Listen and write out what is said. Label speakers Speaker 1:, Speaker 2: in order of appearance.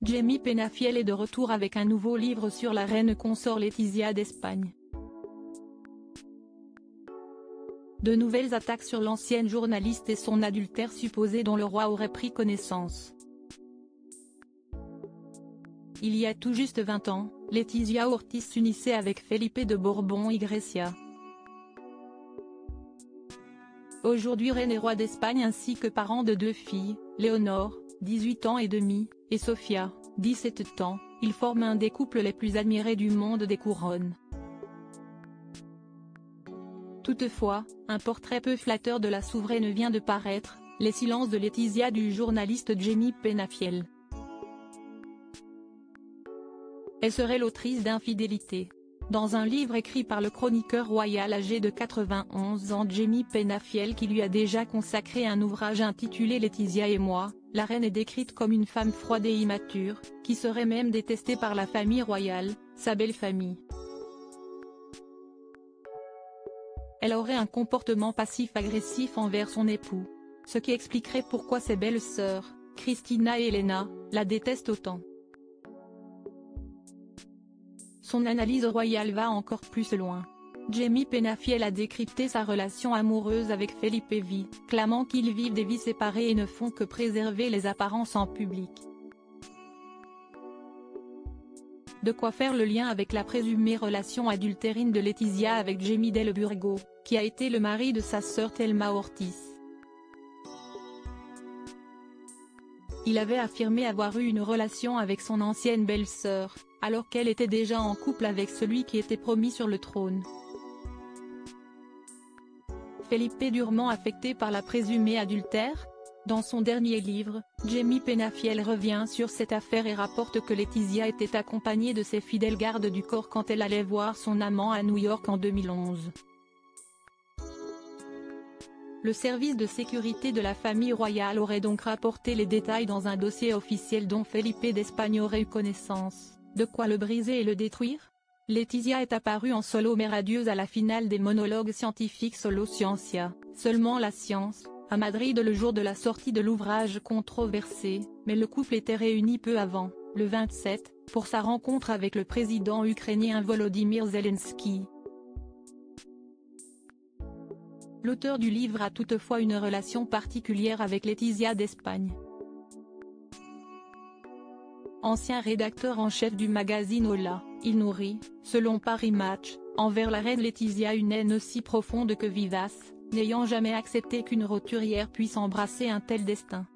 Speaker 1: Jamie Penafiel est de retour avec un nouveau livre sur la reine consort Letizia d'Espagne. De nouvelles attaques sur l'ancienne journaliste et son adultère supposé dont le roi aurait pris connaissance. Il y a tout juste 20 ans, Letizia Ortiz s'unissait avec Felipe de Borbón y Grecia. Aujourd'hui reine et roi d'Espagne ainsi que parent de 2 filles, Léonore, 18 ans et demi, et Sofia, 17 ans, ils forment un des couples les plus admirés du monde des couronnes. Toutefois, un portrait peu flatteur de la souveraine vient de paraître, Les silences de Letizia du journaliste Jamie Penafiel. Elle serait l'autrice d'infidélité. Dans un livre écrit par le chroniqueur royal âgé de 91 ans Jamie Penafiel qui lui a déjà consacré un ouvrage intitulé Letizia et moi, la reine est décrite comme une femme froide et immature, qui serait même détestée par la famille royale, sa belle famille. Elle aurait un comportement passif-agressif envers son époux. Ce qui expliquerait pourquoi ses belles sœurs, Cristina et Elena, la détestent autant. Son analyse royale va encore plus loin. Jamie Penafiel a décrypté sa relation amoureuse avec Felipe V, clamant qu'ils vivent des vies séparées et ne font que préserver les apparences en public. De quoi faire le lien avec la présumée relation adultérine de Letizia avec Jamie Del Burgo, qui a été le mari de sa sœur Thelma Ortiz. Il avait affirmé avoir eu une relation avec son ancienne belle-sœur, alors qu'elle était déjà en couple avec celui qui était promis sur le trône. Felipe durement affecté par la présumée adultère? Dans son dernier livre, Jamie Penafiel revient sur cette affaire et rapporte que Letizia était accompagnée de ses fidèles gardes du corps quand elle allait voir son amant à New York en 2011. Le service de sécurité de la famille royale aurait donc rapporté les détails dans un dossier officiel dont Felipe d'Espagne aurait eu connaissance. De quoi le briser et le détruire? Letizia est apparue en solo mais radieuse à la finale des monologues scientifiques Solo Scientia, seulement la science, à Madrid le jour de la sortie de l'ouvrage controversé, mais le couple était réuni peu avant, le 27, pour sa rencontre avec le président ukrainien Volodymyr Zelensky. L'auteur du livre a toutefois une relation particulière avec Letizia d'Espagne. Ancien rédacteur en chef du magazine Hola, il nourrit, selon Paris Match, envers la reine Letizia une haine aussi profonde que vivace, n'ayant jamais accepté qu'une roturière puisse embrasser un tel destin.